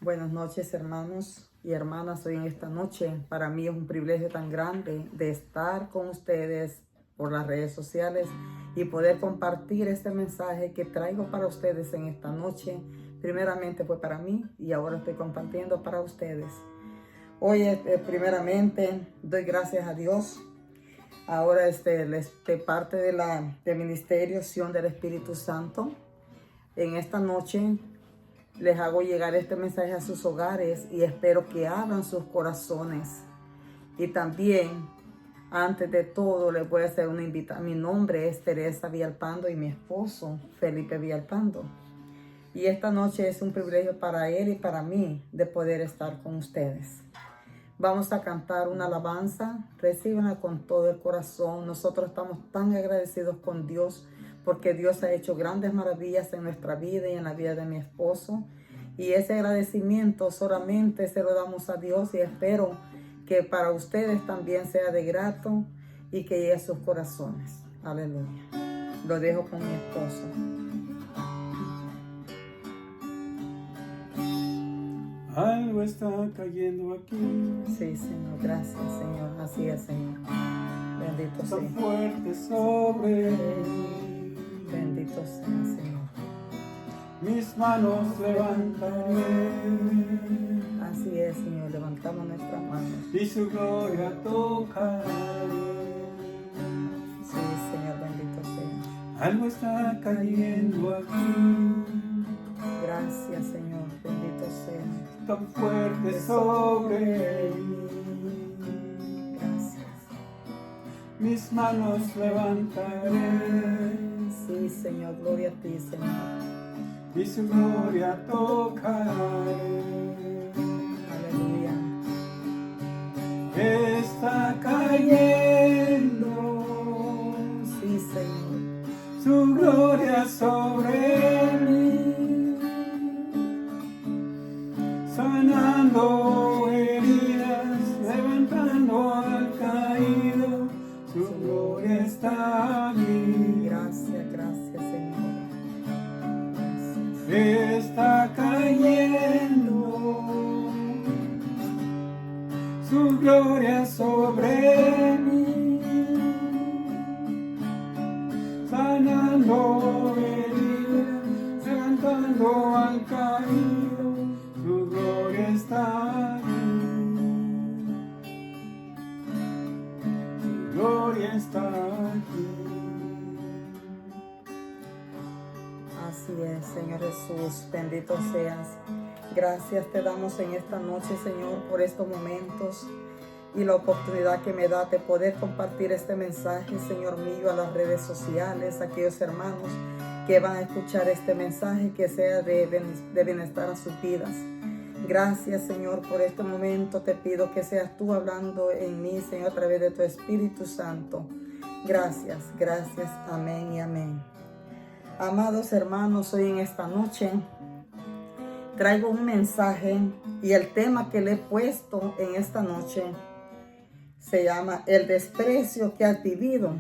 Buenas noches, hermanos y hermanas. Hoy en esta noche para mí es un privilegio tan grande de estar con ustedes por las redes sociales y poder compartir este mensaje que traigo para ustedes en esta noche. Primeramente fue para mí y ahora estoy compartiendo para ustedes. Hoy primeramente doy gracias a Dios. Ahora de parte del Ministerio Sion del Espíritu Santo. En esta noche les hago llegar este mensaje a sus hogares y espero que abran sus corazones. Y también, antes de todo, les voy a hacer una invitación. Mi nombre es Teresa Villalpando y mi esposo, Felipe Villalpando. Y esta noche es un privilegio para él y para mí de poder estar con ustedes. Vamos a cantar una alabanza, recíbanla con todo el corazón. Nosotros estamos tan agradecidos con Dios porque Dios ha hecho grandes maravillas en nuestra vida y en la vida de mi esposo. Y ese agradecimiento solamente se lo damos a Dios y espero que para ustedes también sea de grato y que llegue a sus corazones. Aleluya. Lo dejo con mi esposo. Algo está cayendo aquí. Sí, Señor. Gracias, Señor. Así es, Señor. Bendito sea. Tan fuerte sobre mí. Bendito sea, Señor. Mis manos levantaré. Así es, Señor. Levantamos nuestras manos. Y su gloria tocaré. Sí, Señor. Bendito sea. Algo está cayendo aquí. Gracias, Señor. Bendito sea. Tan fuerte sobre mí. Gracias. Mis manos levantaré. Sí, Señor. Gloria a ti, Señor. Y su gloria tocaré. Aleluya. Está cayendo Sí, Señor. su gloria sobre mí, sanando heridas, levantando al caído, su gloria está aquí. Gracias, gracias, Señor. Está cayendo su gloria sobre mí, sanando heridas, levantando al caído, su gloria está aquí, su gloria está aquí. Así es, Señor Jesús, bendito seas. Gracias te damos en esta noche, Señor, por estos momentos y la oportunidad que me da de poder compartir este mensaje, Señor mío, a las redes sociales, a aquellos hermanos que van a escuchar este mensaje, que sea de bienestar a sus vidas. Gracias, Señor, por este momento. Te pido que seas tú hablando en mí, Señor, a través de tu Espíritu Santo. Gracias, gracias. Amén y amén. Amados hermanos, hoy en esta noche traigo un mensaje y el tema que le he puesto en esta noche se llama El desprecio que has vivido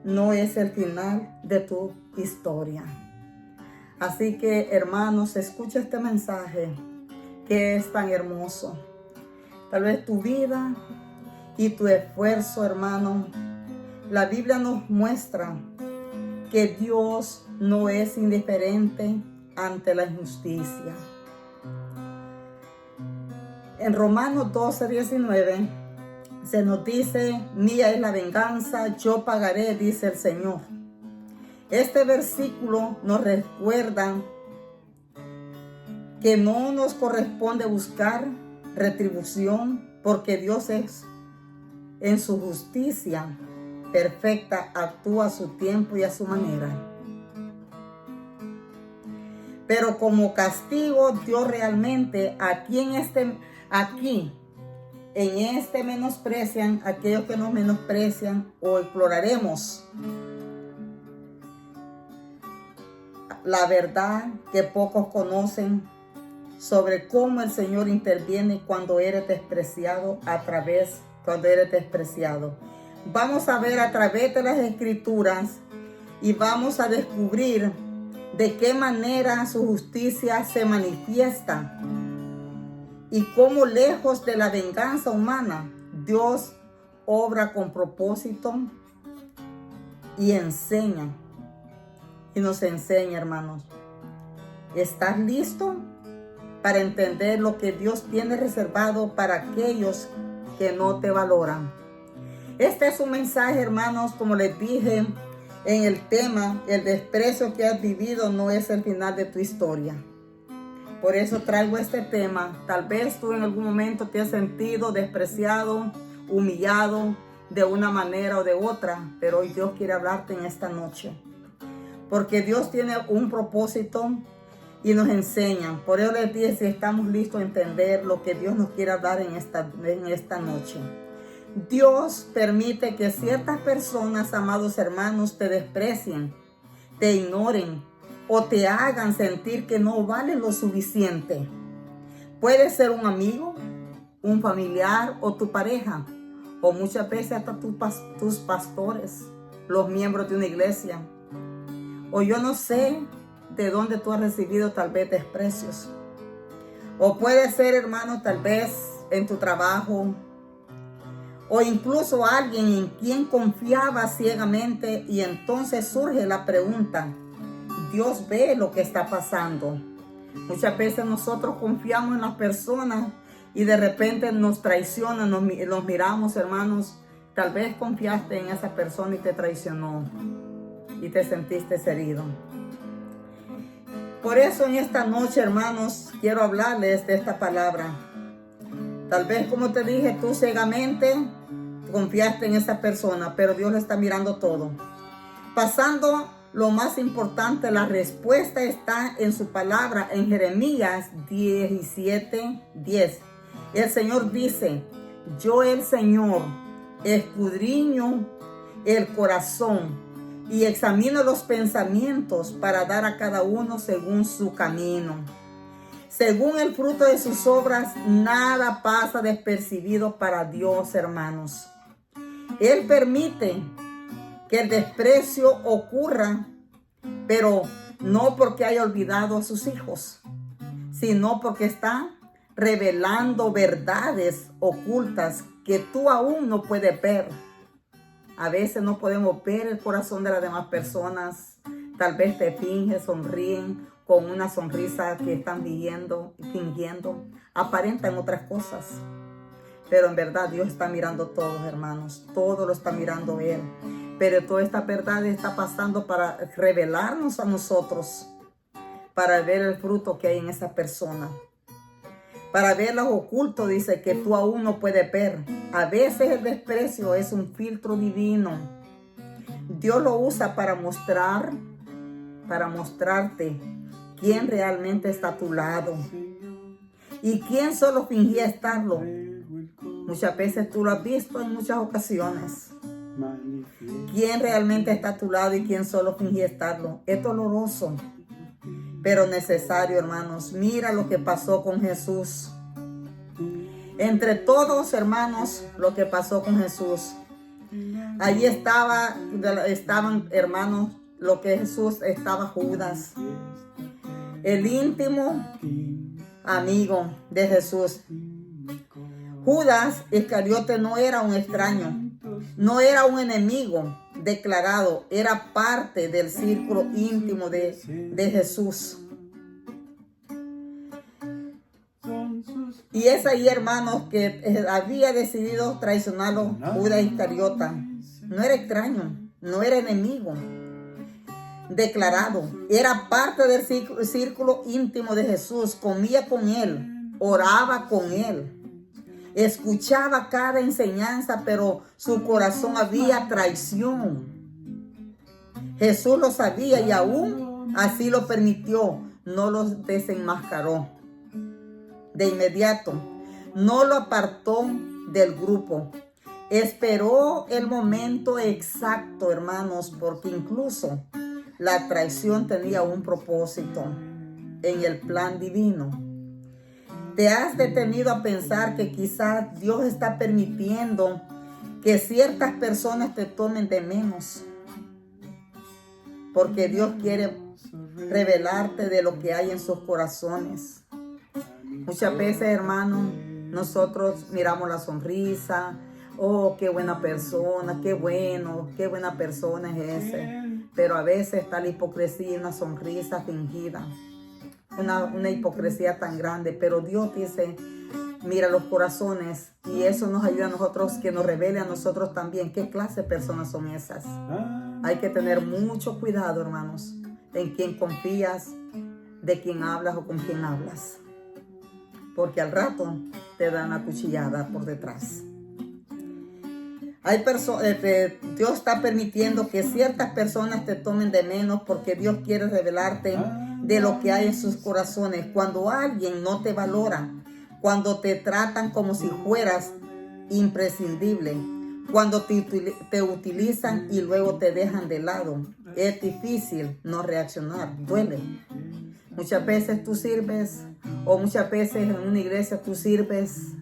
no es el final de tu historia. Así que, hermanos, escucha este mensaje que es tan hermoso. Tal vez tu vida y tu esfuerzo, hermano, la Biblia nos muestra que Dios no es indiferente ante la injusticia. En Romanos 12:19 se nos dice: mía es la venganza, yo pagaré, dice el Señor. Este versículo nos recuerda que no nos corresponde buscar retribución, porque Dios es en su justicia perfecta, actúa a su tiempo y a su manera. Pero como castigo, Dios realmente en este menosprecian aquellos que nos menosprecian o exploraremos la verdad que pocos conocen sobre cómo el Señor interviene cuando eres despreciado cuando eres despreciado. Vamos a ver a través de las Escrituras y vamos a descubrir de qué manera su justicia se manifiesta y cómo lejos de la venganza humana, Dios obra con propósito y enseña. Y nos enseña, hermanos. ¿Estás listo para entender lo que Dios tiene reservado para aquellos que no te valoran? Este es un mensaje, hermanos, como les dije en el tema, el desprecio que has vivido no es el final de tu historia. Por eso traigo este tema. Tal vez tú en algún momento te has sentido despreciado, humillado de una manera o de otra, pero hoy Dios quiere hablarte en esta noche. Porque Dios tiene un propósito y nos enseña. Por eso les dije, si estamos listos a entender lo que Dios nos quiere hablar en esta noche. Dios permite que ciertas personas, amados hermanos, te desprecien, te ignoren o te hagan sentir que no vales lo suficiente. Puede ser un amigo, un familiar o tu pareja, o muchas veces hasta tus pastores, los miembros de una iglesia. O yo no sé de dónde tú has recibido tal vez desprecios. O puede ser, hermano, tal vez en tu trabajo. O incluso alguien en quien confiaba ciegamente y entonces surge la pregunta, ¿Dios ve lo que está pasando? Muchas veces nosotros confiamos en las personas y de repente nos traicionan, nos miramos, hermanos. Tal vez confiaste en esa persona y te traicionó y te sentiste herido. Por eso en esta noche, hermanos, quiero hablarles de esta palabra. Tal vez, como te dije, tú ciegamente confiaste en esa persona, pero Dios está mirando todo. Pasando lo más importante, la respuesta está en su palabra, en Jeremías 17:10. El Señor dice, yo el Señor escudriño el corazón y examino los pensamientos para dar a cada uno según su camino. Según el fruto de sus obras, nada pasa despercibido para Dios, hermanos. Él permite que el desprecio ocurra, pero no porque haya olvidado a sus hijos, sino porque está revelando verdades ocultas que tú aún no puedes ver. A veces no podemos ver el corazón de las demás personas. Tal vez te fingen, sonríen con una sonrisa que están fingiendo, aparentan otras cosas. Pero en verdad Dios está mirando todo, hermanos. Todo lo está mirando Él. Pero toda esta verdad está pasando para revelarnos a nosotros, para ver el fruto que hay en esa persona. Para ver lo oculto, dice, que tú aún no puedes ver. A veces el desprecio es un filtro divino. Dios lo usa para mostrarte quién realmente está a tu lado y quién solo fingía estarlo. Muchas veces tú lo has visto en muchas ocasiones. Quién realmente está a tu lado y quién solo fingía estarlo. Es doloroso, pero necesario, hermanos. Mira lo que pasó con Jesús. Entre todos, hermanos, lo que pasó con Jesús. Allí estaban, hermanos, lo que Jesús estaba Judas, el íntimo amigo de Jesús. Judas Iscariote no era un extraño, no era un enemigo declarado, era parte del círculo íntimo de Jesús. Y es ahí, hermanos, que había decidido traicionarlo Judas Iscariote. No era extraño, no era enemigo declarado, era parte del círculo íntimo de Jesús. Comía con Él, oraba con Él, escuchaba cada enseñanza, pero su corazón había traición. Jesús lo sabía y aún así lo permitió, no lo desenmascaró. De inmediato, no lo apartó del grupo. Esperó el momento exacto, hermanos, porque incluso la traición tenía un propósito en el plan divino. ¿Te has detenido a pensar que quizás Dios está permitiendo que ciertas personas te tomen de menos? Porque Dios quiere revelarte de lo que hay en sus corazones. Muchas veces, hermano, nosotros miramos la sonrisa. Oh, qué buena persona, qué bueno, qué buena persona es ese. Pero a veces está la hipocresía y una sonrisa fingida. Una hipocresía tan grande. Pero Dios dice, mira los corazones. Y eso nos ayuda a nosotros, que nos revele a nosotros también qué clase de personas son esas. Hay que tener mucho cuidado, hermanos, en quién confías, de quién hablas o con quién hablas. Porque al rato te dan la cuchillada por detrás. Hay Dios está permitiendo que ciertas personas te tomen de menos porque Dios quiere revelarte de lo que hay en sus corazones. Cuando alguien no te valora, cuando te tratan como si fueras imprescindible, cuando te utilizan y luego te dejan de lado, es difícil no reaccionar, duele. Muchas veces tú sirves, o muchas veces en una iglesia tú sirves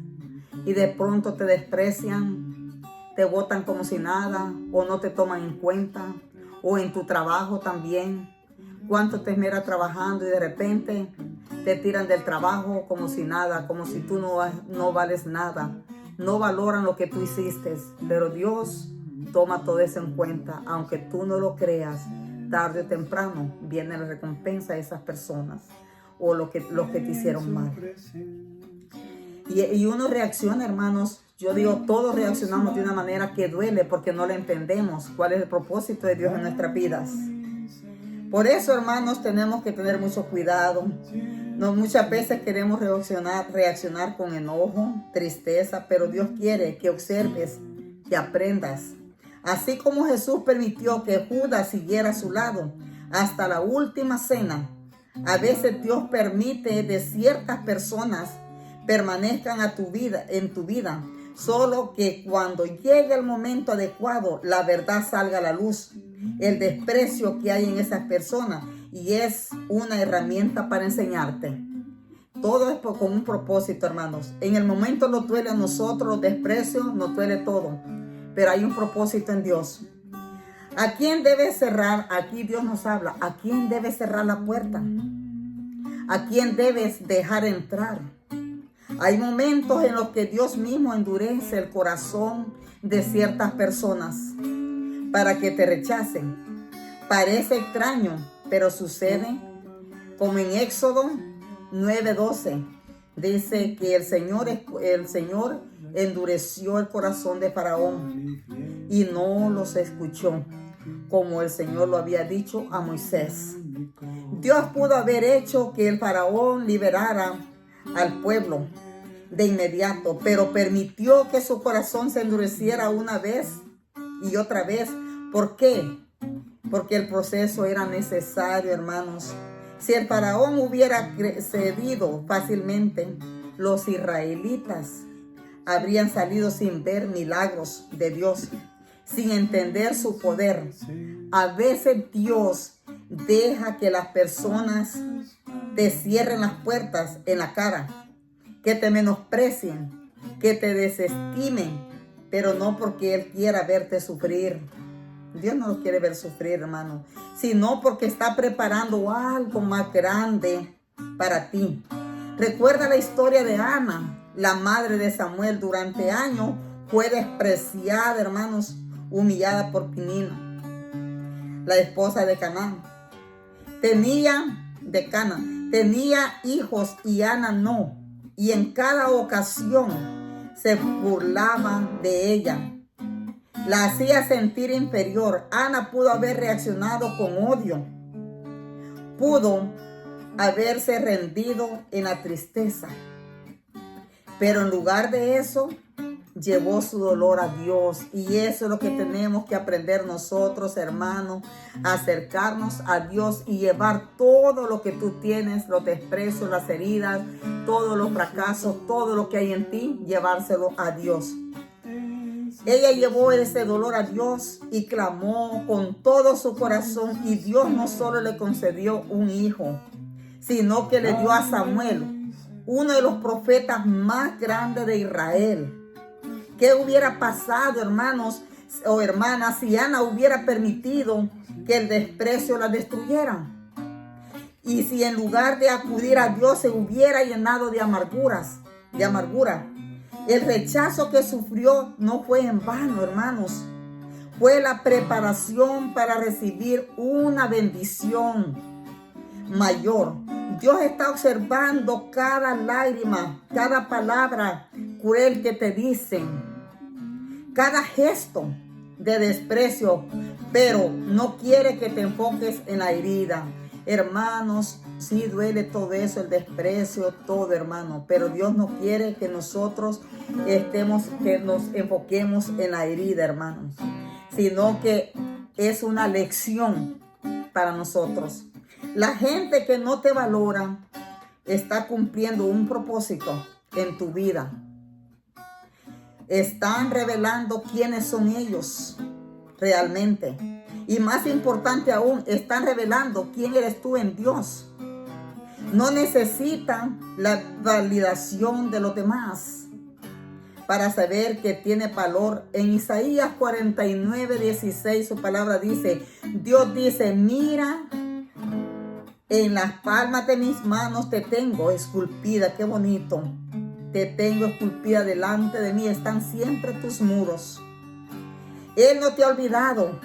y de pronto te desprecian, te botan como si nada, o no te toman en cuenta, o en tu trabajo también. Cuánto te esmeras trabajando y de repente te tiran del trabajo como si nada, como si tú no vales nada. No valoran lo que tú hiciste, pero Dios toma todo eso en cuenta. Aunque tú no lo creas, tarde o temprano viene la recompensa de esas personas o los que te hicieron mal. Y uno reacciona, hermanos. Yo digo, todos reaccionamos de una manera que duele porque no le entendemos cuál es el propósito de Dios en nuestras vidas. Por eso, hermanos, tenemos que tener mucho cuidado. Muchas veces queremos reaccionar con enojo, tristeza, pero Dios quiere que observes, que aprendas. Así como Jesús permitió que Judas siguiera a su lado hasta la última cena, a veces Dios permite de ciertas personas permanezcan en tu vida, solo que cuando llegue el momento adecuado, la verdad salga a la luz, el desprecio que hay en esas personas, y es una herramienta para enseñarte. Todo es con un propósito, hermanos. En el momento nos duele a nosotros, los desprecios, nos duele todo, pero hay un propósito en Dios. ¿A quién debe cerrar? Aquí Dios nos habla. ¿A quién debe cerrar la puerta? ¿A quién debes dejar entrar? Hay momentos en los que Dios mismo endurece el corazón de ciertas personas para que te rechacen. Parece extraño, pero sucede, como en Éxodo 9:12. Dice que el Señor endureció el corazón de Faraón y no los escuchó, como el Señor lo había dicho a Moisés. Dios pudo haber hecho que el Faraón liberara al pueblo de inmediato, pero permitió que su corazón se endureciera una vez y otra vez. ¿Por qué? Porque el proceso era necesario, hermanos. Si el Faraón hubiera cedido fácilmente, los israelitas habrían salido sin ver milagros de Dios, sin entender su poder. A veces Dios deja que las personas te cierren las puertas en la cara, que te menosprecien, que te desestimen, pero no porque Él quiera verte sufrir. Dios no lo quiere ver sufrir, hermano, sino porque está preparando algo más grande para ti. Recuerda la historia de Ana, la madre de Samuel. Durante años fue despreciada, hermanos, humillada por Penina, la esposa de Canaán. Tenía hijos y Ana no. Y en cada ocasión se burlaban de ella. La hacía sentir inferior. Ana pudo haber reaccionado con odio. Pudo haberse rendido en la tristeza. Pero en lugar de eso, llevó su dolor a Dios. Y eso es lo que tenemos que aprender nosotros, hermanos. Acercarnos a Dios y llevar todo lo que tú tienes, los desprecios, las heridas, todos los fracasos, todo lo que hay en ti, llevárselo a Dios. Ella llevó ese dolor a Dios y clamó con todo su corazón. Y Dios no solo le concedió un hijo, sino que le dio a Samuel, uno de los profetas más grandes de Israel. ¿Qué hubiera pasado, hermanos o hermanas, si Ana hubiera permitido que el desprecio la destruyera? Y si en lugar de acudir a Dios se hubiera llenado de amargura, el rechazo que sufrió no fue en vano, hermanos. Fue la preparación para recibir una bendición mayor. Dios está observando cada lágrima, cada palabra cruel que te dicen, cada gesto de desprecio, pero no quiere que te enfoques en la herida. Hermanos, sí duele todo eso, el desprecio, todo, hermano, pero Dios no quiere que nosotros que nos enfoquemos en la herida, hermanos, sino que es una lección para nosotros. La gente que no te valora está cumpliendo un propósito en tu vida. Están revelando quiénes son ellos realmente. Y más importante aún, están revelando quién eres tú en Dios. No necesitan la validación de los demás para saber que tiene valor. En Isaías 49:16 su palabra dice, Dios dice, mira, en las palmas de mis manos te tengo esculpida. Qué bonito. Te tengo esculpida, delante de mí están siempre tus muros. Él no te ha olvidado.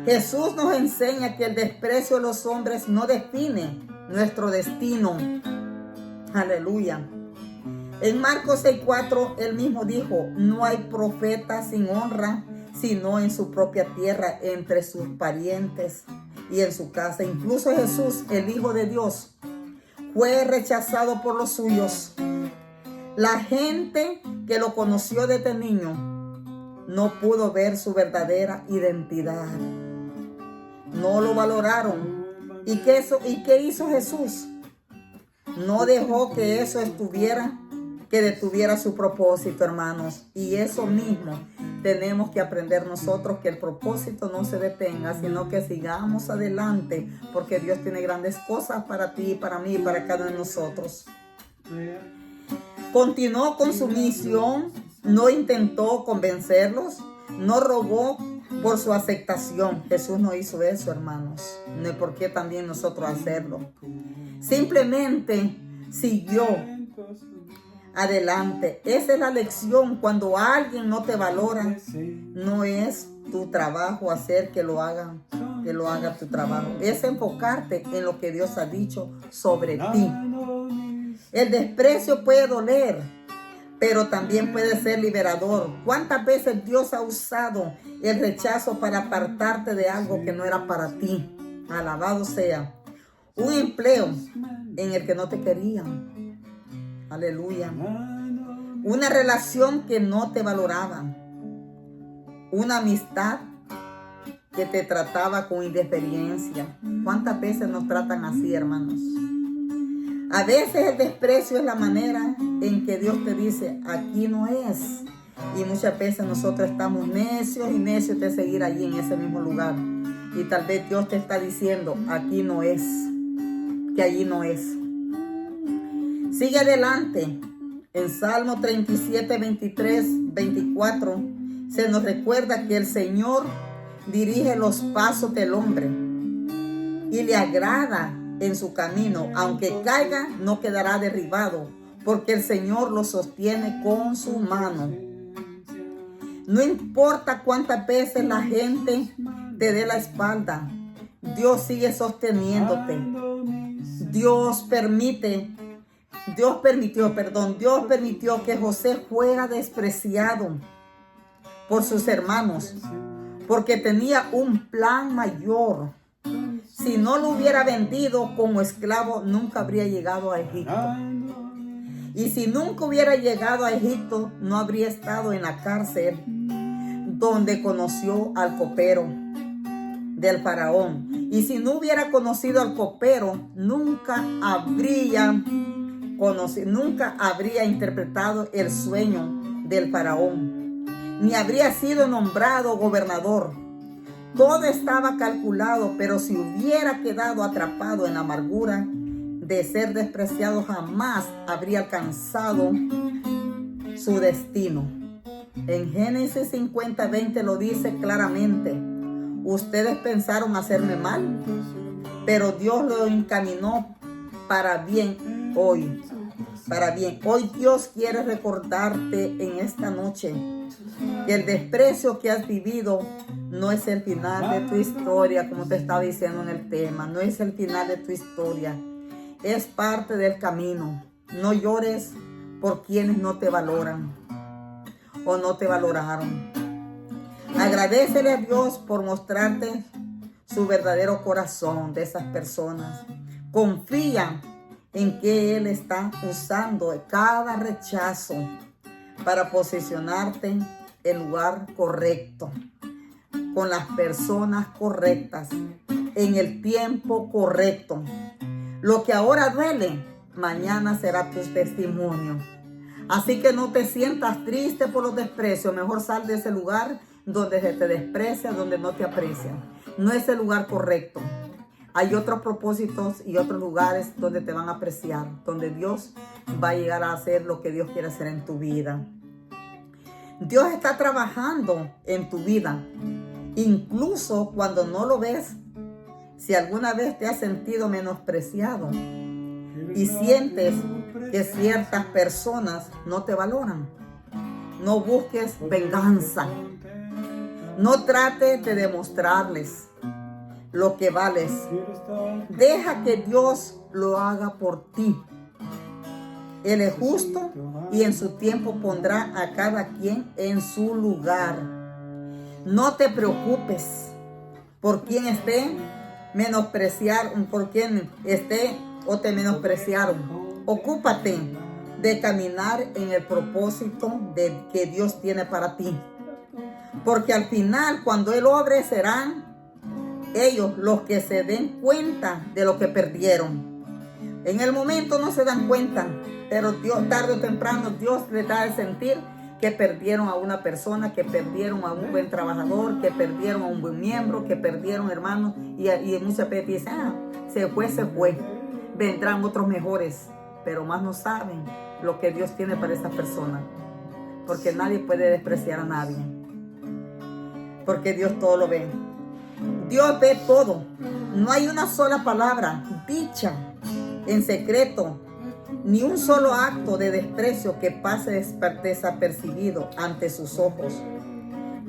Jesús nos enseña que el desprecio de los hombres no define nuestro destino. Aleluya. En Marcos 6:4 él mismo dijo, no hay profeta sin honra, sino en su propia tierra, entre sus parientes y en su casa. Incluso Jesús, el Hijo de Dios, fue rechazado por los suyos. La gente que lo conoció desde niño no pudo ver su verdadera identidad. No lo valoraron. ¿Y qué hizo Jesús? No dejó que eso detuviera su propósito, hermanos. Y eso mismo tenemos que aprender nosotros, que el propósito no se detenga, sino que sigamos adelante, porque Dios tiene grandes cosas para ti, para mí, para cada uno de nosotros. Continuó con su misión, no intentó convencerlos, no rogó por su aceptación. Jesús no hizo eso, hermanos. No hay por qué también nosotros hacerlo. Simplemente siguió adelante. Esa es la lección. Cuando alguien no te valora, no es tu trabajo hacer que lo haga tu trabajo. Es enfocarte en lo que Dios ha dicho sobre ti. El desprecio puede doler, pero también puede ser liberador. ¿Cuántas veces Dios ha usado el rechazo para apartarte de algo que no era para ti? Alabado sea. Un empleo en el que no te querían. Aleluya. Una relación que no te valoraba. Una amistad que te trataba con indiferencia. ¿Cuántas veces nos tratan así, hermanos? A veces el desprecio es la manera en que Dios te dice, aquí no es. Y muchas veces nosotros estamos necios y necios de seguir allí en ese mismo lugar. Y tal vez Dios te está diciendo, aquí no es, que allí no es. Sigue adelante. En Salmo 37, 23, 24, se nos recuerda que el Señor dirige los pasos del hombre y le agrada en su camino. Aunque caiga, no quedará derribado, porque el Señor lo sostiene con su mano. No importa cuántas veces la gente te dé la espalda, Dios sigue sosteniéndote. Dios permitió que José fuera despreciado por sus hermanos, porque tenía un plan mayor. Si no lo hubiera vendido como esclavo, nunca habría llegado a Egipto. Y si nunca hubiera llegado a Egipto, no habría estado en la cárcel donde conoció al copero del faraón. Y si no hubiera conocido al copero, nunca habría interpretado el sueño del faraón, ni habría sido nombrado gobernador. Todo estaba calculado, pero si hubiera quedado atrapado en la amargura de ser despreciado, jamás habría alcanzado su destino. En Génesis 50:20 lo dice claramente: ustedes pensaron hacerme mal, pero Dios lo encaminó para bien hoy. Para bien, hoy Dios quiere recordarte en esta noche que el desprecio que has vivido no es el final de tu historia, como te estaba diciendo en el tema. No es el final de tu historia, es parte del camino. No llores por quienes no te valoran o no te valoraron. Agradécele a Dios por mostrarte su verdadero corazón de esas personas. Confía en que Él está usando cada rechazo para posicionarte en el lugar correcto, con las personas correctas, en el tiempo correcto. Lo que ahora duele, mañana será tu testimonio. Así que no te sientas triste por los desprecios. Mejor sal de ese lugar donde se te desprecia, donde no te aprecian. No es el lugar correcto. Hay otros propósitos y otros lugares donde te van a apreciar, donde Dios va a llegar a hacer lo que Dios quiere hacer en tu vida. Dios está trabajando en tu vida, incluso cuando no lo ves. Si alguna vez te has sentido menospreciado y sientes que ciertas personas no te valoran, no busques venganza. No trates de demostrarles lo que vales. Deja que Dios lo haga por ti. Él es justo y en su tiempo pondrá a cada quien en su lugar. No te preocupes por quien esté por quien esté o te menospreciaron. Ocúpate de caminar en el propósito que Dios tiene para ti. Porque al final, cuando Él obre, serán ellos los que se den cuenta de lo que perdieron. En el momento no se dan cuenta, pero Dios, tarde o temprano, Dios les da el sentir que perdieron a una persona, que perdieron a un buen trabajador, que perdieron a un buen miembro, que perdieron hermanos. Y muchas veces dicen, se fue. Vendrán otros mejores, pero más no saben lo que Dios tiene para esa persona. Porque nadie puede despreciar a nadie. Porque Dios todo lo ve. Dios ve todo. No hay una sola palabra dicha en secreto, ni un solo acto de desprecio que pase desapercibido ante sus ojos.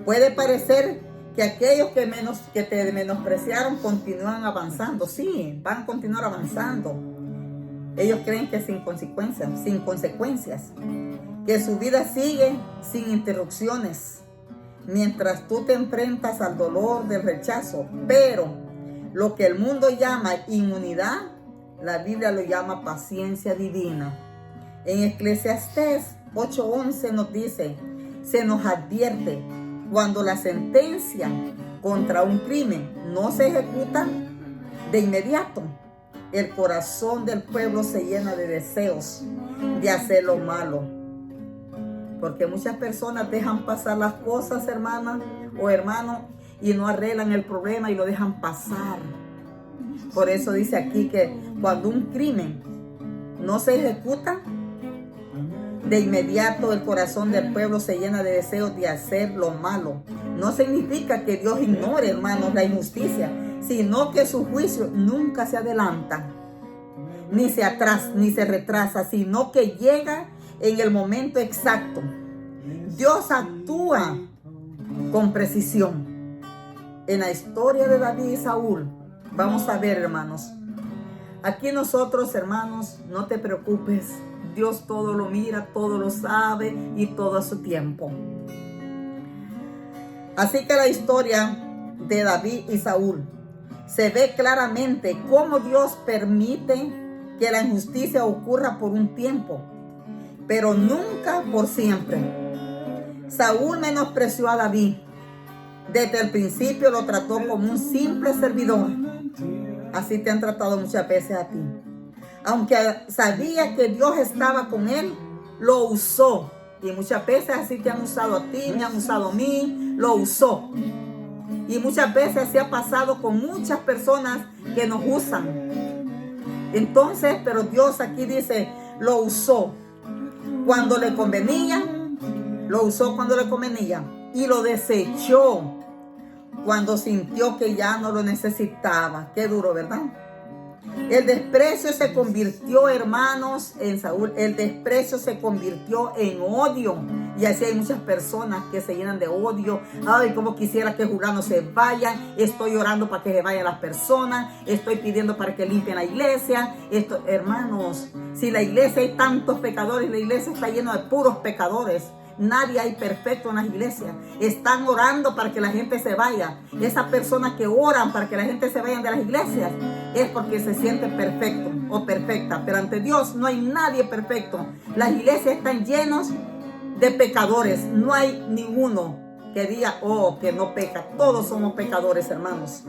Puede parecer que aquellos que te menospreciaron continúan avanzando. Sí, van a continuar avanzando. Ellos creen que sin consecuencias, que su vida sigue sin interrupciones, mientras tú te enfrentas al dolor del rechazo. Pero lo que el mundo llama inmunidad, la Biblia lo llama paciencia divina. En Eclesiastés 8:11 nos dice, se nos advierte, cuando la sentencia contra un crimen no se ejecuta de inmediato, el corazón del pueblo se llena de deseos de hacer lo malo. Porque muchas personas dejan pasar las cosas, hermanas o hermanos, y no arreglan el problema y lo dejan pasar. Por eso dice aquí que cuando un crimen no se ejecuta, de inmediato el corazón del pueblo se llena de deseos de hacer lo malo. No significa que Dios ignore, hermanos, la injusticia, sino que su juicio nunca se adelanta, ni se atrasa, ni se retrasa, sino que llega en el momento exacto. Dios actúa con precisión. En la historia de David y Saúl, vamos a ver, hermanos. Aquí nosotros, hermanos, no te preocupes. Dios todo lo mira, todo lo sabe y todo a su tiempo. Así que la historia de David y Saúl se ve claramente cómo Dios permite que la injusticia ocurra por un tiempo, pero nunca por siempre. Saúl menospreció a David. Desde el principio lo trató como un simple servidor. Así te han tratado muchas veces a ti. Aunque sabía que Dios estaba con él, lo usó. Y muchas veces así te han usado a ti, me han usado a mí, lo usó. Y muchas veces así ha pasado con muchas personas que nos usan. Entonces, pero Dios aquí dice, lo usó cuando le convenía, lo usó cuando le convenía y lo desechó cuando sintió que ya no lo necesitaba. Qué duro, ¿verdad? El desprecio se convirtió, hermanos, en Saúl. El desprecio se convirtió en odio. Y así hay muchas personas que se llenan de odio. Ay, como quisiera que Julano se vaya. Estoy orando para que se vayan las personas. Estoy pidiendo para que limpien la iglesia. Hermanos, si la iglesia hay tantos pecadores, la iglesia está llena de puros pecadores. Nadie hay perfecto en las iglesias. Están orando para que la gente se vaya. Esas personas que oran para que la gente se vaya de las iglesias es porque se sienten perfectos o perfecta. Pero ante Dios no hay nadie perfecto. Las iglesias están llenas de pecadores. No hay ninguno que diga, oh, que no peca. Todos somos pecadores, hermanos.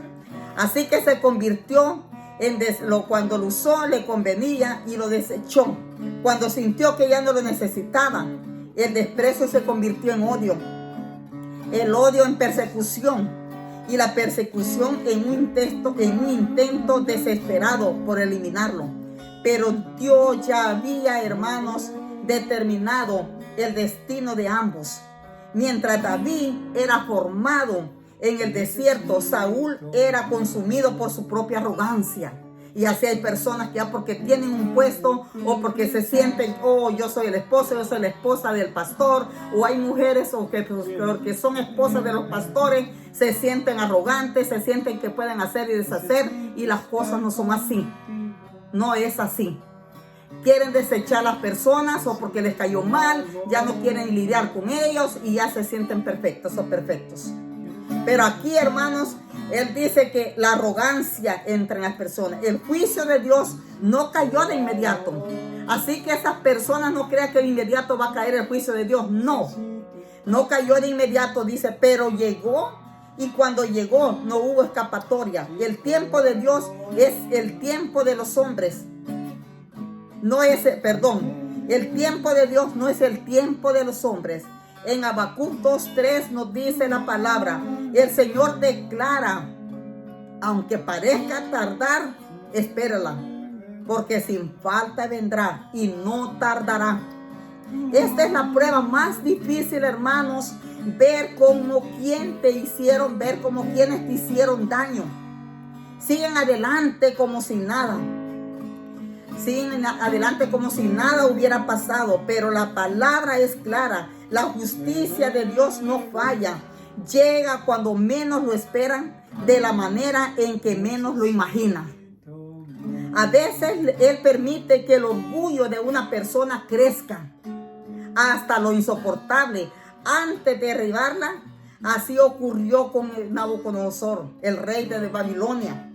Así que se convirtió en cuando lo usó, le convenía y lo desechó. Cuando sintió que ya no lo necesitaba, el desprecio se convirtió en odio. El odio en persecución. Y la persecución en un intento desesperado por eliminarlo. Pero Dios ya había, hermanos, determinado el destino de ambos. Mientras David era formado en el desierto, Saúl era consumido por su propia arrogancia. Y así hay personas que ya porque tienen un puesto o porque se sienten, oh, yo soy el esposo, yo soy la esposa del pastor, o hay mujeres o que porque son esposas de los pastores, se sienten arrogantes, se sienten que pueden hacer y deshacer, y las cosas no son así. No es así. Quieren desechar a las personas o porque les cayó mal, ya no quieren lidiar con ellos y ya se sienten perfectos o perfectos. Pero aquí, hermanos, él dice que la arrogancia entra en las personas. El juicio de Dios no cayó de inmediato. Así que esas personas no crean que de inmediato va a caer el juicio de Dios. No, no cayó de inmediato, dice, pero llegó. Y cuando llegó no hubo escapatoria. El tiempo de Dios es el tiempo de los hombres. El tiempo de Dios no es el tiempo de los hombres. En Habacuc 2:3 nos dice la palabra. El Señor declara, aunque parezca tardar, espérala, porque sin falta vendrá y no tardará. Esta es la prueba más difícil, hermanos, ver como quienes te hicieron daño. Siguen adelante como si nada. Siguen adelante como si nada hubiera pasado, pero la palabra es clara. La justicia de Dios no falla. Llega cuando menos lo esperan, de la manera en que menos lo imaginan. A veces Él permite que el orgullo de una persona crezca hasta lo insoportable antes de derribarla. Así ocurrió con Nabucodonosor, el rey de Babilonia.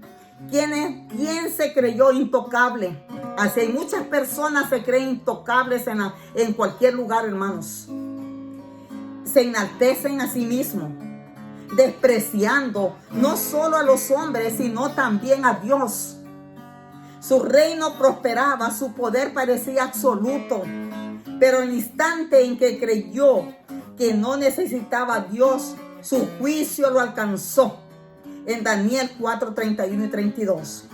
¿Quién se creyó intocable? Así hay muchas personas se creen intocables en cualquier lugar, hermanos. Se enaltecen a sí mismos, despreciando no solo a los hombres, sino también a Dios. Su reino prosperaba, su poder parecía absoluto, pero en el instante en que creyó que no necesitaba a Dios, su juicio lo alcanzó. En Daniel 4:31 y 32.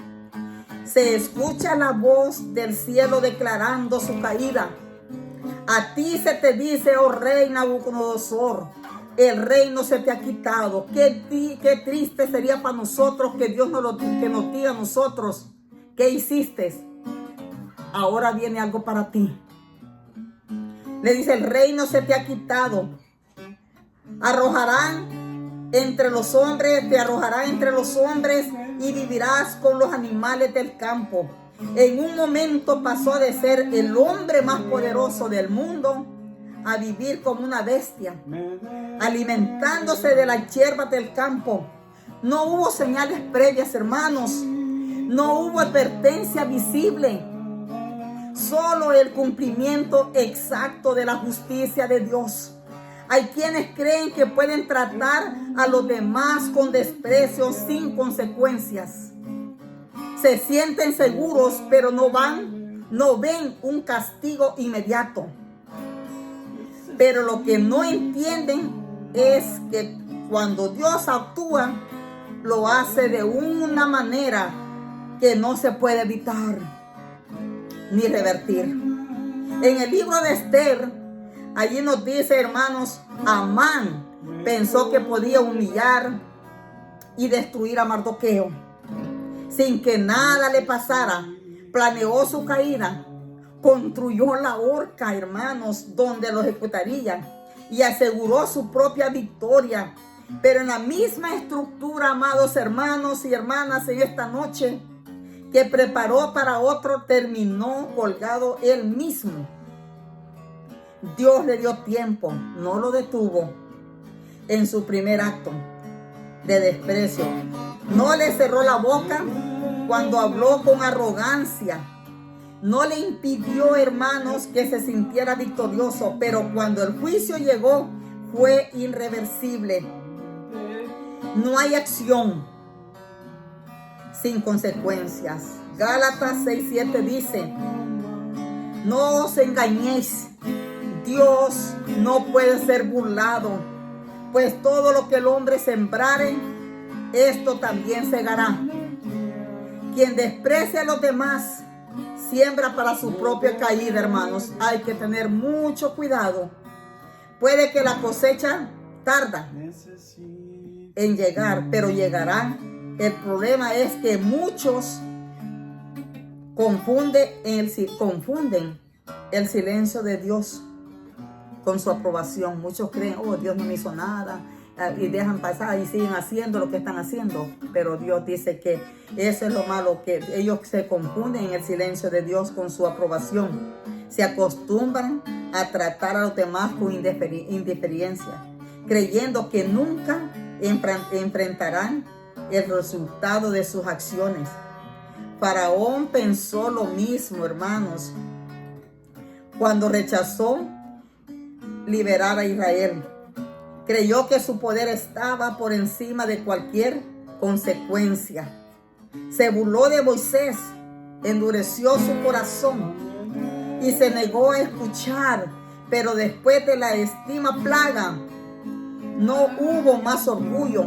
Se escucha la voz del cielo declarando su caída. A ti se te dice, oh rey Nabucodonosor, el reino se te ha quitado. Qué triste sería para nosotros que Dios que nos diga a nosotros, ¿qué hiciste? Ahora viene algo para ti. Le dice, el reino se te ha quitado. Te arrojarán entre los hombres y vivirás con los animales del campo. En un momento pasó de ser el hombre más poderoso del mundo a vivir como una bestia, alimentándose de las hierbas del campo. No hubo señales previas, hermanos. No hubo advertencia visible. Solo el cumplimiento exacto de la justicia de Dios. Hay quienes creen que pueden tratar a los demás con desprecio sin consecuencias. Se sienten seguros, pero no ven un castigo inmediato. Pero lo que no entienden es que cuando Dios actúa, lo hace de una manera que no se puede evitar ni revertir. En el libro de Esther, allí nos dice, hermanos, Amán pensó que podía humillar y destruir a Mardoqueo. sin que nada le pasara, planeó su caída, construyó la horca, hermanos, donde lo ejecutarían y aseguró su propia victoria. Pero en la misma estructura, amados hermanos y hermanas, en esta noche que preparó para otro, terminó colgado él mismo. Dios le dio tiempo, no lo detuvo en su primer acto de desprecio. No le cerró la boca cuando habló con arrogancia. No le impidió, hermanos, que se sintiera victorioso, pero cuando el juicio llegó, fue irreversible. No hay acción sin consecuencias. Gálatas 6:7 dice: no os engañéis, Dios no puede ser burlado, pues todo lo que el hombre sembrare, esto también segará. Quien desprecia a los demás, siembra para su propia caída, hermanos. Hay que tener mucho cuidado. Puede que la cosecha tarda en llegar, pero llegará. El problema es que muchos confunden el silencio de Dios con su aprobación. Muchos creen, oh, Dios no me hizo nada, y dejan pasar y siguen haciendo lo que están haciendo. Pero Dios dice que eso es lo malo, que ellos se confunden en el silencio de Dios con su aprobación. Se acostumbran a tratar a los demás con indiferencia, creyendo que nunca enfrentarán el resultado de sus acciones. Faraón pensó lo mismo, hermanos, cuando rechazó liberar a Israel. Creyó que su poder estaba por encima de cualquier consecuencia. Se burló de Moisés, endureció su corazón y se negó a escuchar. Pero después de la última plaga, no hubo más orgullo.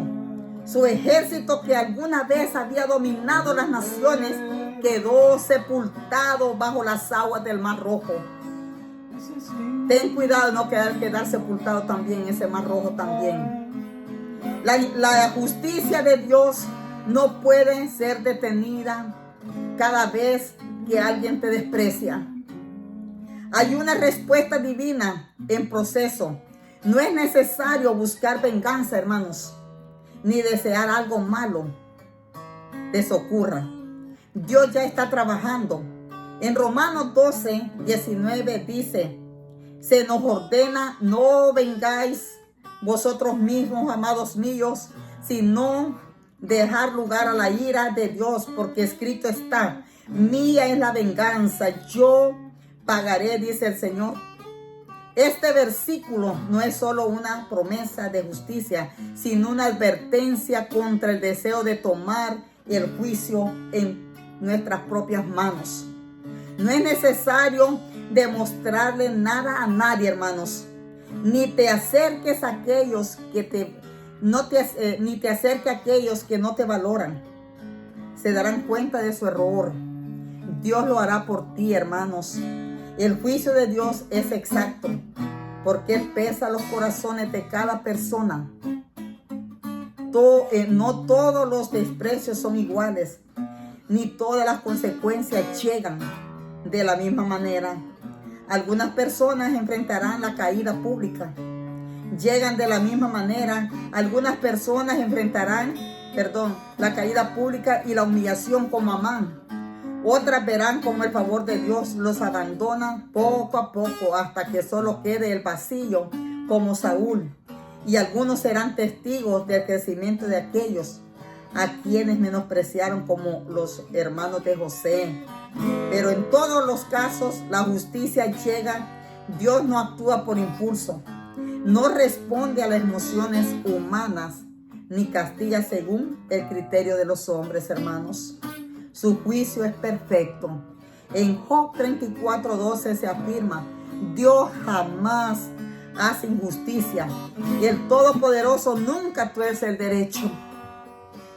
Su ejército, que alguna vez había dominado las naciones, quedó sepultado bajo las aguas del Mar Rojo. Ten cuidado de no quedar sepultado también en ese Mar Rojo también. La justicia de Dios no puede ser detenida cada vez que alguien te desprecia. Hay una respuesta divina en proceso. No es necesario buscar venganza, hermanos, ni desear algo malo les ocurra. Dios ya está trabajando. En Romanos 12:19 dice: se nos ordena, no vengáis vosotros mismos, amados míos, sino dejar lugar a la ira de Dios, porque escrito está: mía es la venganza, yo pagaré, dice el Señor. Este versículo no es solo una promesa de justicia, sino una advertencia contra el deseo de tomar el juicio en nuestras propias manos. No es necesario demostrarle nada a nadie, hermanos. Ni te acerques a aquellos que ni te acerques a aquellos que no te valoran. Se darán cuenta de su error. Dios lo hará por ti, hermanos. El juicio de Dios es exacto, porque Él pesa los corazones de cada persona. No todos los desprecios son iguales, ni todas las consecuencias llegan de la misma manera. Algunas personas enfrentarán la caída pública. Llegan de la misma manera. Algunas personas enfrentarán, la caída pública y la humillación como Amán. Otras verán como el favor de Dios los abandona poco a poco hasta que solo quede el vacío como Saúl. Y algunos serán testigos del crecimiento de aquellos a quienes menospreciaron, como los hermanos de José. Pero en todos los casos la justicia llega. Dios no actúa por impulso, no responde a las emociones humanas, ni castiga según el criterio de los hombres, hermanos. Su juicio es perfecto. En Job 34:12 se afirma: Dios jamás hace injusticia y el Todopoderoso nunca tuerce el derecho.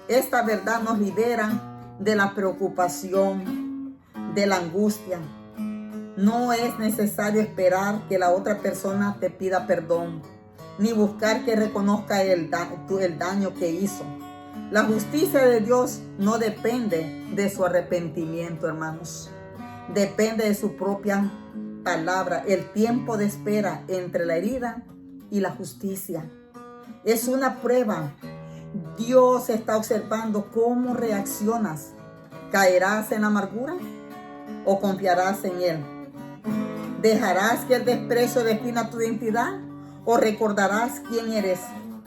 Esta verdad nos libera de la preocupación, de la angustia. No es necesario esperar que la otra persona te pida perdón, ni buscar que reconozca el daño que hizo. La justicia de Dios no depende de su arrepentimiento, hermanos. Depende de su propia palabra, el tiempo de espera entre la herida y la justicia. Es una prueba. Dios está observando cómo reaccionas. ¿Caerás en la amargura o confiarás en Él? ¿Dejarás que el desprecio defina tu identidad o recordarás quién eres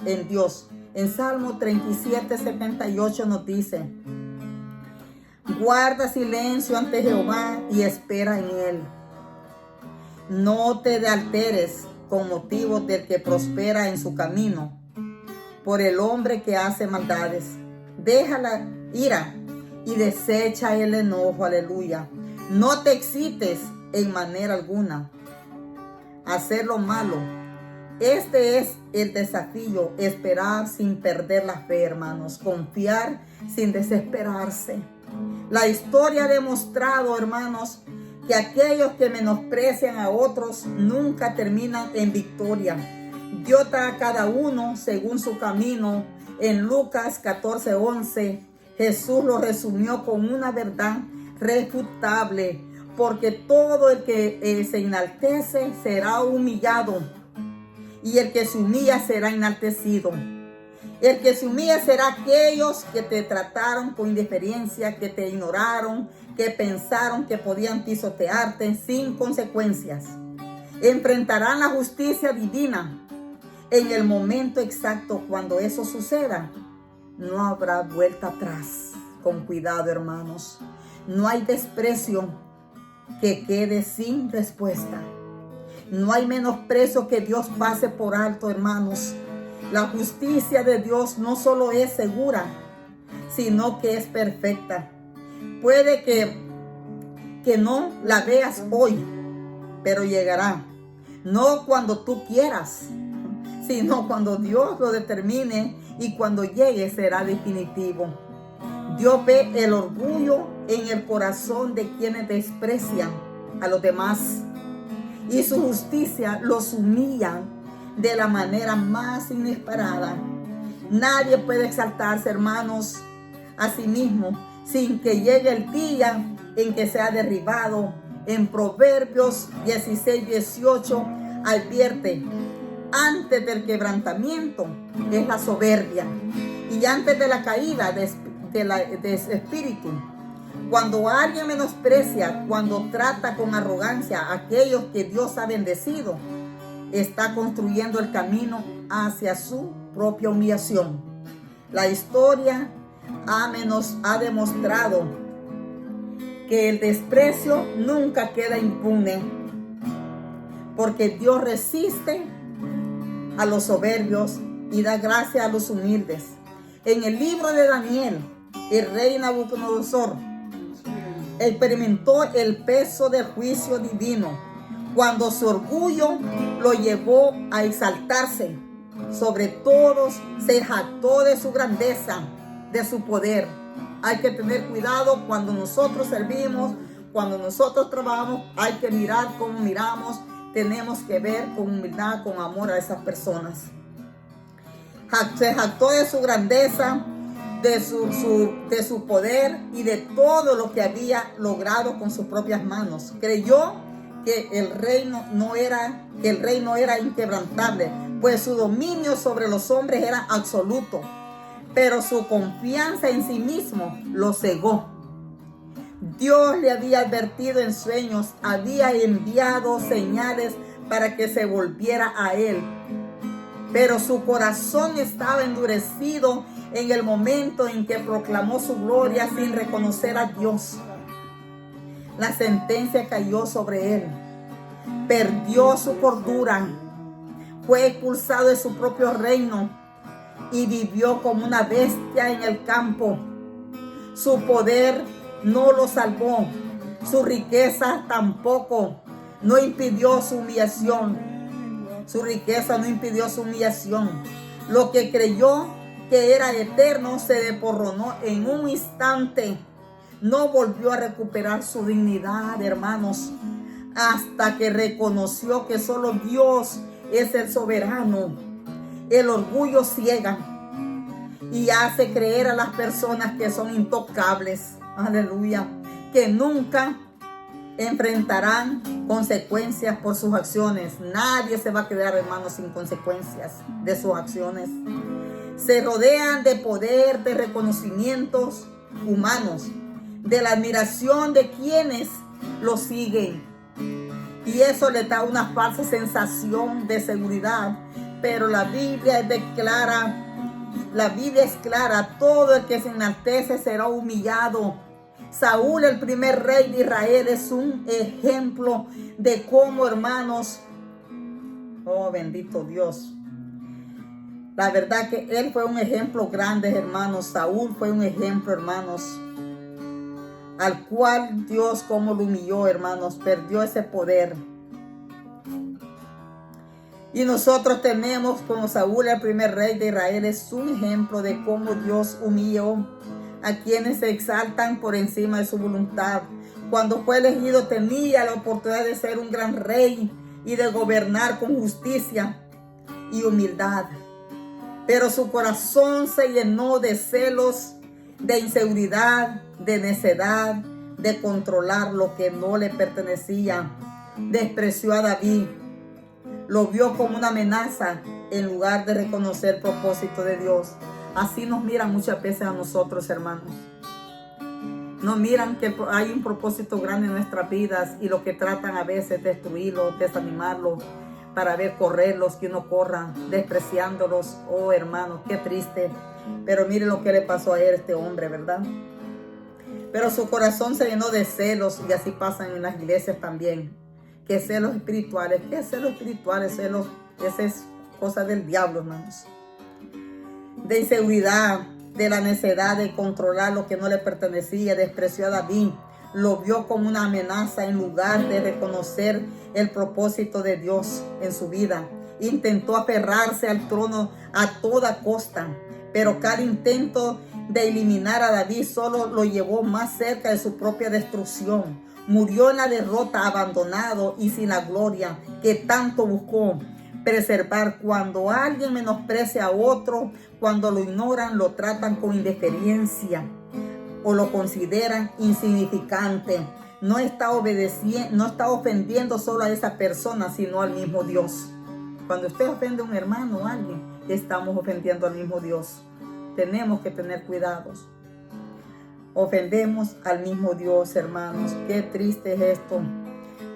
en Dios? En Salmo 37:78 nos dice: guarda silencio ante Jehová y espera en Él. No te alteres con motivo del que prospera en su camino, por el hombre que hace maldades. Deja la ira y desecha el enojo, aleluya. No te excites en manera alguna a hacer lo malo. Este es el desafío: esperar sin perder la fe, hermanos, confiar sin desesperarse. La historia ha demostrado, hermanos, que aquellos que menosprecian a otros nunca terminan en victoria. Dios da a cada uno según su camino. En Lucas 14:11, Jesús lo resumió con una verdad refutable: porque todo el que se enaltece será humillado, y el que se humilla será enaltecido. El que se humilla será aquellos que te trataron con indiferencia, que te ignoraron, que pensaron que podían pisotearte sin consecuencias. Enfrentarán la justicia divina. En el momento exacto cuando eso suceda, no habrá vuelta atrás. Con cuidado, hermanos. No hay desprecio que quede sin respuesta. No hay menosprecio que Dios pase por alto, hermanos. La justicia de Dios no solo es segura, sino que es perfecta. Puede que no la veas hoy, pero llegará. No cuando tú quieras, sino cuando Dios lo determine, y cuando llegue será definitivo. Dios ve el orgullo en el corazón de quienes desprecian a los demás, y su justicia los humilla de la manera más inesperada. Nadie puede exaltarse, hermanos, a sí mismo sin que llegue el día en que sea derribado. En Proverbios 16:18 advierte: antes del quebrantamiento es la soberbia, y antes de la caída de espíritu. Cuando alguien menosprecia, cuando trata con arrogancia a aquellos que Dios ha bendecido, está construyendo el camino hacia su propia humillación. La historia ha demostrado que el desprecio nunca queda impune, porque Dios resiste a los soberbios y da gracia a los humildes. En el libro de Daniel, el rey Nabucodonosor experimentó el peso del juicio divino cuando su orgullo lo llevó a exaltarse sobre todos. Se jactó de su grandeza, de su poder. Hay que tener cuidado cuando nosotros servimos, cuando nosotros trabajamos. Hay que mirar cómo miramos. Tenemos que ver con humildad, con amor a esas personas. Se jactó de su grandeza, de su poder y de todo lo que había logrado con sus propias manos. Creyó que el reino no era inquebrantable, pues su dominio sobre los hombres era absoluto, pero su confianza en sí mismo lo cegó. Dios le había advertido en sueños, había enviado señales para que se volviera a Él, pero su corazón estaba endurecido en el momento en que proclamó su gloria sin reconocer a Dios. La sentencia cayó sobre él. Perdió su cordura. Fue expulsado de su propio reino y vivió como una bestia en el campo. Su poder no lo salvó. Su riqueza tampoco. No impidió su humillación. Su riqueza no impidió su humillación. Lo que creyó que era eterno se desmoronó en un instante. No volvió a recuperar su dignidad, hermanos, hasta que reconoció que solo Dios es el soberano. El orgullo ciega y hace creer a las personas que son intocables, aleluya, que nunca enfrentarán consecuencias por sus acciones. Nadie se va a quedar, hermanos, sin consecuencias de sus acciones. Se rodean de poder, de reconocimientos humanos, de la admiración de quienes lo siguen. Y eso le da una falsa sensación de seguridad. Pero la Biblia es clara, todo el que se enaltece será humillado. Saúl, el primer rey de Israel, es un ejemplo de cómo, hermanos, oh bendito Dios, la verdad que él fue un ejemplo grande, hermanos. Saúl fue un ejemplo, hermanos, al cual Dios como lo humilló, hermanos, perdió ese poder. Y nosotros tenemos como Saúl, el primer rey de Israel, es un ejemplo de cómo Dios humilló a quienes se exaltan por encima de su voluntad. Cuando fue elegido tenía la oportunidad de ser un gran rey y de gobernar con justicia y humildad. Pero su corazón se llenó de celos, de inseguridad, de necedad, de controlar lo que no le pertenecía. Despreció a David. Lo vio como una amenaza en lugar de reconocer el propósito de Dios. Así nos miran muchas veces a nosotros, hermanos. Nos miran que hay un propósito grande en nuestras vidas y lo que tratan a veces es destruirlos, desanimarlos, para ver correrlos, que no corran, despreciándolos. Oh, hermanos, qué triste. Pero mire lo que le pasó a este hombre, ¿verdad? Pero su corazón se llenó de celos, y así pasan en las iglesias también. ¿Qué celos espirituales? ¿Qué celos espirituales? Celos, esa es cosa del diablo, hermanos. De inseguridad, de la necesidad de controlar lo que no le pertenecía. Despreció a David. Lo vio como una amenaza en lugar de reconocer el propósito de Dios en su vida. Intentó aferrarse al trono a toda costa, pero cada intento de eliminar a David solo lo llevó más cerca de su propia destrucción. Murió en la derrota, abandonado y sin la gloria que tanto buscó preservar. Cuando alguien menosprecia a otro, cuando lo ignoran, lo tratan con indiferencia o lo consideran insignificante, no está ofendiendo solo a esa persona, sino al mismo Dios. Cuando usted ofende a un hermano o a alguien, estamos ofendiendo al mismo Dios. Tenemos que tener cuidados. Ofendemos al mismo Dios, hermanos. Qué triste es esto.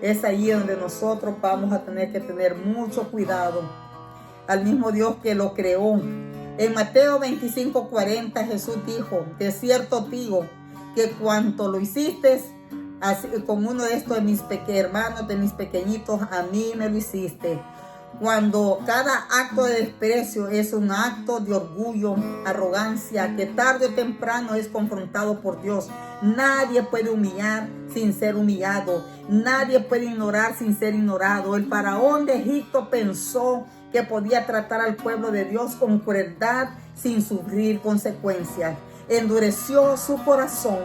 Es ahí donde nosotros vamos a tener que tener mucho cuidado. Al mismo Dios que lo creó. En Mateo 25:40 Jesús dijo: de cierto digo que cuanto lo hiciste así, con uno de estos de mis hermanos, de mis pequeñitos, a mí me lo hiciste. Cuando cada acto de desprecio es un acto de orgullo, arrogancia, que tarde o temprano es confrontado por Dios. Nadie puede humillar sin ser humillado. Nadie puede ignorar sin ser ignorado. El faraón de Egipto pensó que podía tratar al pueblo de Dios con crueldad sin sufrir consecuencias. Endureció su corazón.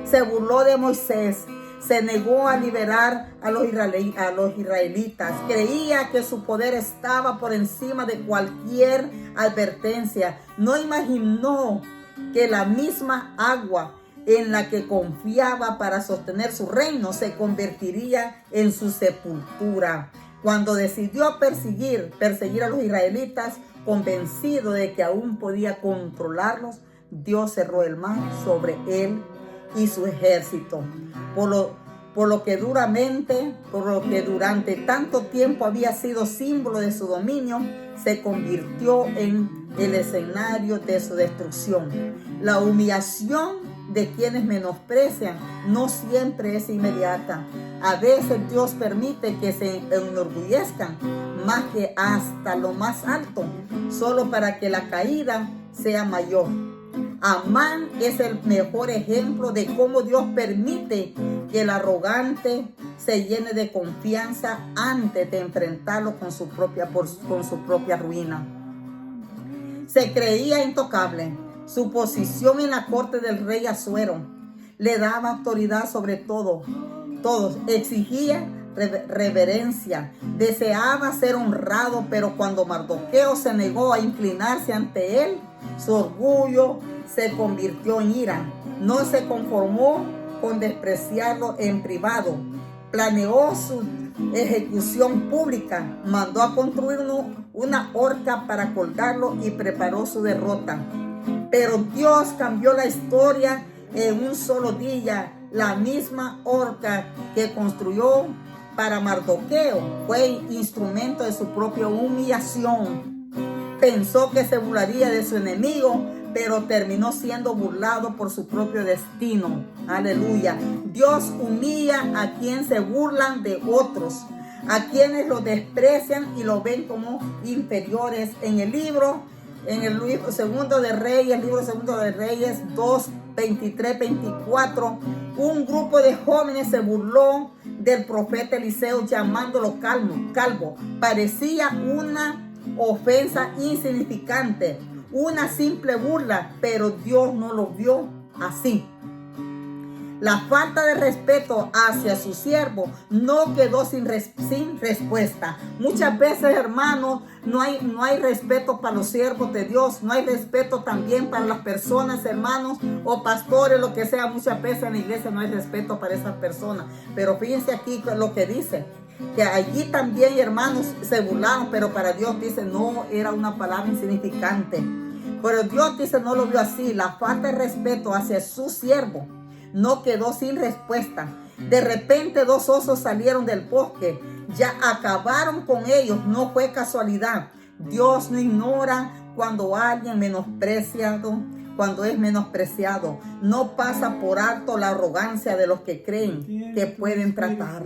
Se burló de Moisés. Se negó a liberar a los israelitas. Creía que su poder estaba por encima de cualquier advertencia. No imaginó que la misma agua en la que confiaba para sostener su reino se convertiría en su sepultura. Cuando decidió perseguir a los israelitas, convencido de que aún podía controlarlos, Dios cerró el mar sobre él y su ejército. Por lo que durante tanto tiempo había sido símbolo de su dominio, se convirtió en el escenario de su destrucción. La humillación de quienes menosprecian no siempre es inmediata. A veces Dios permite que se enorgullezcan más que hasta lo más alto, solo para que la caída sea mayor. Amán es el mejor ejemplo de cómo Dios permite que el arrogante se llene de confianza antes de enfrentarlo con su propia ruina. Se creía intocable. Su posición en la corte del rey Asuero le daba autoridad sobre todos. Exigía reverencia, deseaba ser honrado, pero cuando Mardoqueo se negó a inclinarse ante él, Su orgullo se convirtió en ira. No se conformó con despreciarlo en privado. Planeó su ejecución pública. Mandó a construir una horca para colgarlo y preparó su derrota. Pero Dios cambió la historia en un solo día. La misma horca que construyó para Mardoqueo fue instrumento de su propia humillación. Pensó que se burlaría de su enemigo, pero terminó siendo burlado por su propio destino. Aleluya. Dios humilla a quienes se burlan de otros, a quienes lo desprecian y lo ven como inferiores. En el libro segundo de Reyes 2, 23, 24, un grupo de jóvenes se burló del profeta Eliseo llamándolo calvo. Parecía una ofensa insignificante, una simple burla, pero Dios no lo vio así. La falta de respeto hacia su siervo no quedó sin respuesta. Muchas veces, hermanos, no hay respeto para los siervos de Dios. No hay respeto también para las personas, hermanos, o pastores, lo que sea. Muchas veces en la iglesia no hay respeto para esas personas. Pero fíjense aquí lo que dice. Que allí también, hermanos, se burlaron, pero para Dios, dice, no era una palabra insignificante. Pero Dios, dice, no lo vio así. La falta de respeto hacia su siervo no quedó sin respuesta. De repente 2 osos salieron del bosque. Ya acabaron con ellos. No fue casualidad. Dios no ignora cuando alguien cuando es menospreciado. No pasa por alto la arrogancia de los que creen que pueden tratar.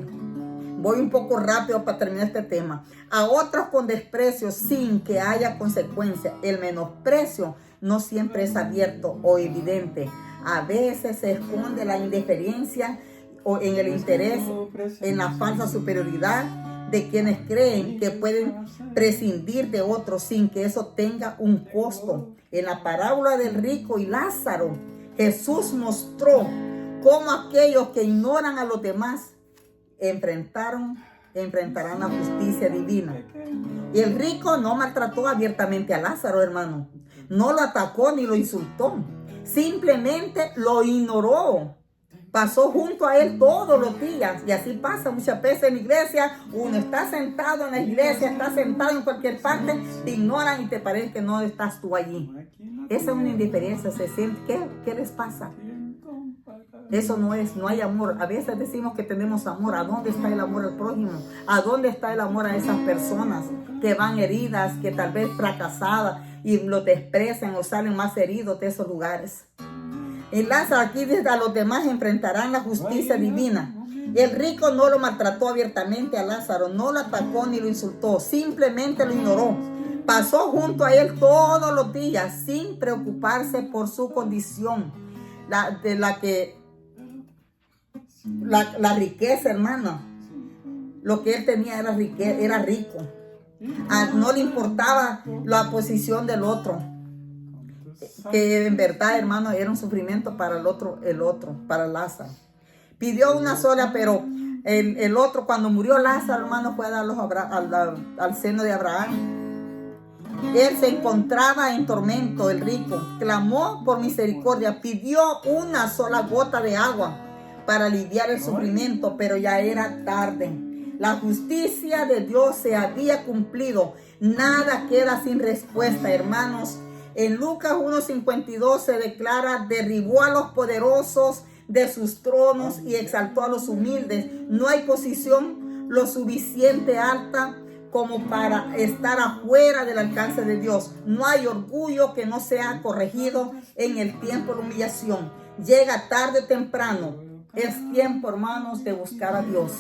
Voy un poco rápido para terminar este tema. A otros con desprecio sin que haya consecuencia. El menosprecio no siempre es abierto o evidente. A veces se esconde la indiferencia o en el interés, en la falsa superioridad de quienes creen que pueden prescindir de otros sin que eso tenga un costo. En la parábola del rico y Lázaro, Jesús mostró cómo aquellos que ignoran a los demás enfrentarán la justicia divina. Y el rico no maltrató abiertamente a Lázaro, hermano. No lo atacó ni lo insultó. Simplemente lo ignoró. Pasó junto a él todos los días. Y así pasa muchas veces en la iglesia. Uno está sentado en la iglesia, está sentado en cualquier parte, te ignoran y te parece que no estás tú allí. Esa es una indiferencia. Se siente, ¿qué les pasa? Eso no hay amor. A veces decimos que tenemos amor. ¿A dónde está el amor al prójimo? ¿A dónde está el amor a esas personas que van heridas, que tal vez fracasadas y lo desprecian o salen más heridos de esos lugares? Y Lázaro aquí dice, a los demás enfrentarán la justicia divina. El rico no lo maltrató abiertamente a Lázaro, no lo atacó ni lo insultó, simplemente lo ignoró. Pasó junto a él todos los días sin preocuparse por su condición. La riqueza, hermano. Lo que él tenía era rico. No le importaba la posición del otro. Que en verdad, hermano, era un sufrimiento para el otro, para Lázaro. Pidió una sola, pero el otro, cuando murió Lázaro, hermano, fue a darlos al seno de Abraham. Él se encontraba en tormento, el rico. Clamó por misericordia, pidió una sola gota de agua para aliviar el sufrimiento, pero ya era tarde. La justicia de Dios se había cumplido. Nada queda sin respuesta, hermanos. En Lucas 1:52 se declara, derribó a los poderosos de sus tronos y exaltó a los humildes. No hay posición lo suficiente alta como para estar afuera del alcance de Dios. No hay orgullo que no sea corregido en el tiempo de humillación. Llega tarde o temprano. Es tiempo, hermanos, de buscar a Dios.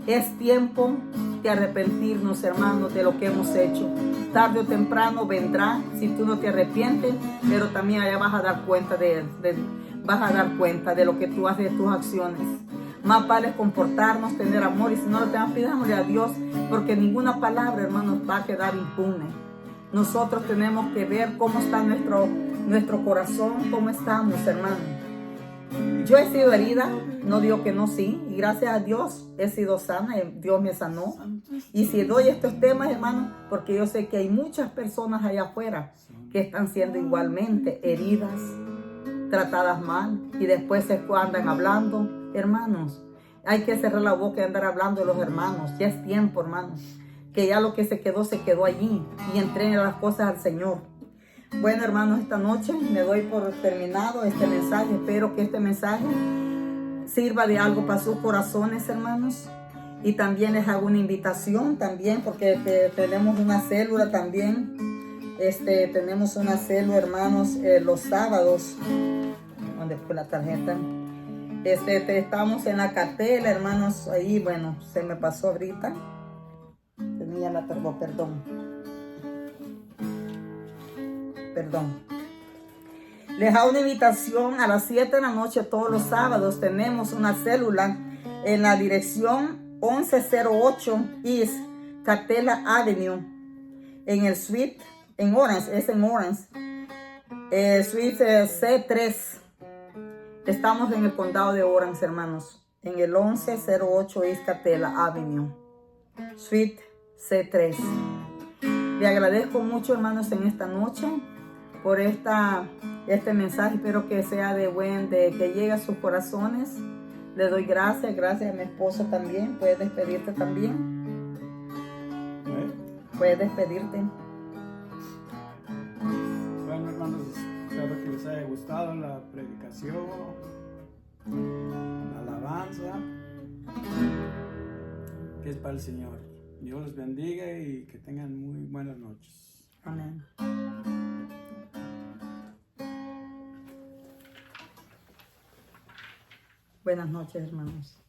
Es tiempo de arrepentirnos, hermanos, de lo que hemos hecho. Tarde o temprano vendrá si tú no te arrepientes, pero también allá vas a dar cuenta vas a dar cuenta de lo que tú haces, de tus acciones. Más vale comportarnos, tener amor, y si no lo tenemos, pidámosle a Dios, porque ninguna palabra, hermanos, va a quedar impune. Nosotros tenemos que ver cómo está nuestro corazón, cómo estamos, hermanos. Yo he sido herida, no digo que no, sí, y gracias a Dios he sido sana, Dios me sanó. Y si doy estos temas, hermano, porque yo sé que hay muchas personas allá afuera que están siendo igualmente heridas, tratadas mal y después se andan hablando. Hermanos, hay que cerrar la boca y andar hablando de los hermanos. Ya es tiempo, hermanos, que ya lo que se quedó allí y entreguen las cosas al Señor. Bueno, hermanos, esta noche me doy por terminado este mensaje. Espero que este mensaje sirva de algo para sus corazones, hermanos. Y también les hago una invitación también, porque tenemos una célula también. Tenemos una célula, hermanos, los sábados. ¿Dónde fue la tarjeta? Estamos en la cartela, hermanos. Ahí, bueno, se me pasó ahorita. Tenía la tarjeta, perdón. Les hago una invitación a las 7 de la noche todos los sábados. Tenemos una célula en la dirección 1108 East Cartela Avenue, en el suite, en Orange, es en Orange, suite C3. Estamos en el condado de Orange, hermanos, en el 1108 East Cartela Avenue, suite C3. Le agradezco mucho, hermanos, en esta noche por este mensaje. Espero que sea que llegue a sus corazones. Le doy gracias a mi esposo también. Puedes despedirte también. Puedes despedirte. Bueno, hermanos, espero que les haya gustado la predicación, la alabanza, que es para el Señor. Dios los bendiga y que tengan muy buenas noches. Amén. Buenas noches, hermanos.